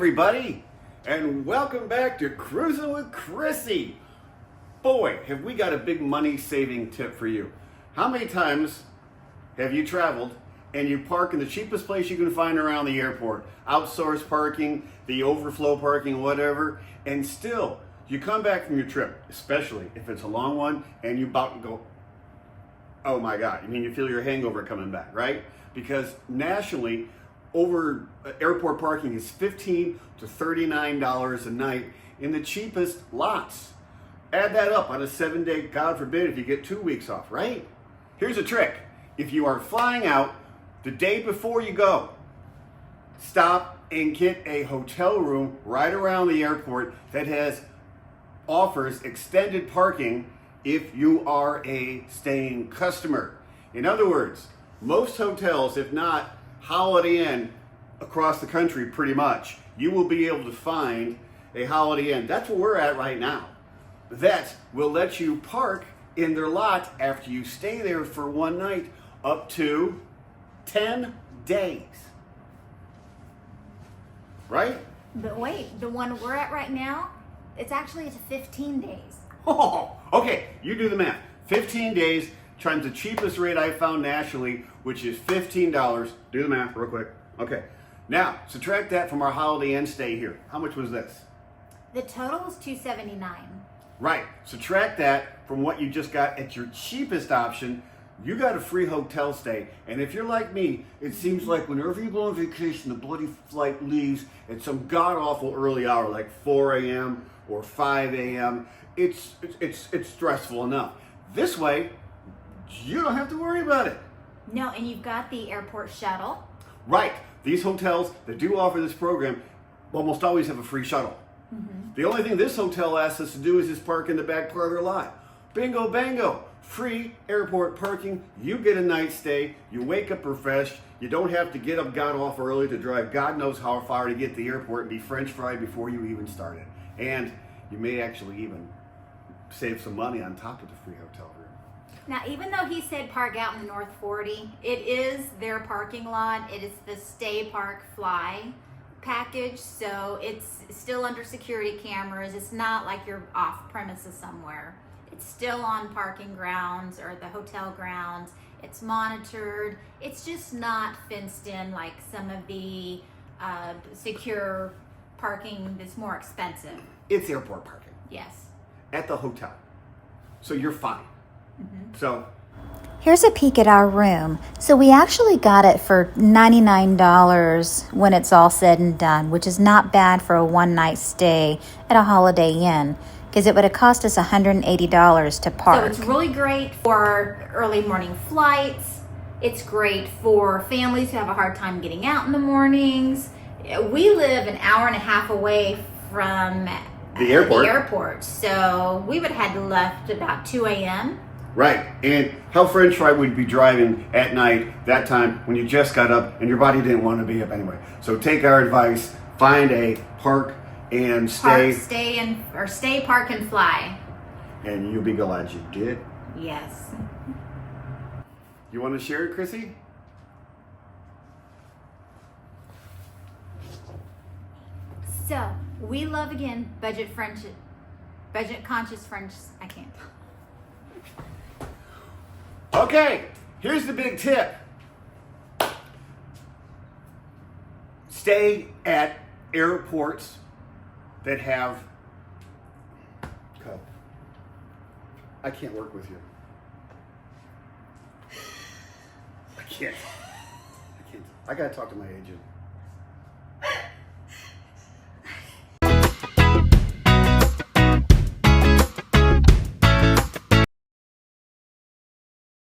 everybody, and welcome back to Cruis'n with Chrissy. Boy, have we got a big money-saving tip for you. How many times have you traveled and you park in the cheapest place you can find around the airport? Outsourced parking, the overflow parking, whatever, and still, you come back from your trip, especially if it's a long one, and you about to go, oh my God, you feel your hangover coming back, right? Because nationally, over airport parking is $15 to $39 a night in the cheapest lots. Add that up on a 7-day, God forbid if you get 2 weeks off, right? Here's a trick. If you are flying out the day before you go, stop and get a hotel room right around the airport that offers extended parking if you are a staying customer. In other words, most hotels, if not Holiday Inn across the country pretty much, you will be able to find a Holiday Inn. That's where we're at right now. That will let you park in their lot after you stay there for one night up to 10 days. Right? But wait, the one we're at right now, it's 15 days. Oh, okay, you do the math. 15 days times the cheapest rate I found nationally, which is $15. Do the math real quick. Okay, now subtract that from our Holiday Inn stay here. How much was this? The total was $279. Right, subtract that from what you just got at your cheapest option. You got a free hotel stay. And if you're like me, it seems like whenever you go on vacation, the bloody flight leaves at some god-awful early hour, like 4 a.m. or 5 a.m. It's stressful enough. This way, you don't have to worry about it. No, and you've got the airport shuttle. Right. These hotels that do offer this program almost always have a free shuttle. Mm-hmm. The only thing this hotel asks us to do is just park in the back part of their lot. Bingo, bango. Free airport parking. You get a night stay. You wake up refreshed. You don't have to get up god awful early to drive God knows how far to get to the airport and be French fried before you even started. And you may actually even save some money on top of the free hotel room. Now, even though he said park out in the North 40, it is their parking lot. It is the Stay Park Fly package, so it's still under security cameras. It's not like you're off premises somewhere. It's still on parking grounds or the hotel grounds. It's monitored. It's just not fenced in like some of the secure parking that's more expensive. It's airport parking. Yes. At the hotel. So you're fine. Mm-hmm. So here's a peek at our room. So we actually got it for $99 when it's all said and done, which is not bad for a one-night stay at a Holiday Inn, because it would have cost us $180 to park. So it's really great for early morning flights. It's great for families who have a hard time getting out in the mornings. We live an hour and a half away from the airport. So we would have had left about 2 a.m. Right, and how French fried would be driving at night that time when you just got up and your body didn't want to be up anyway. So take our advice, find a park and stay. Stay, park, and fly. And you'll be glad you did. Yes. You want to share it, Chrissy? So we love again budget conscious French. I can't. Okay, here's the big tip. Stay at airports that have... God, I can't work with you. I can't. I gotta talk to my agent.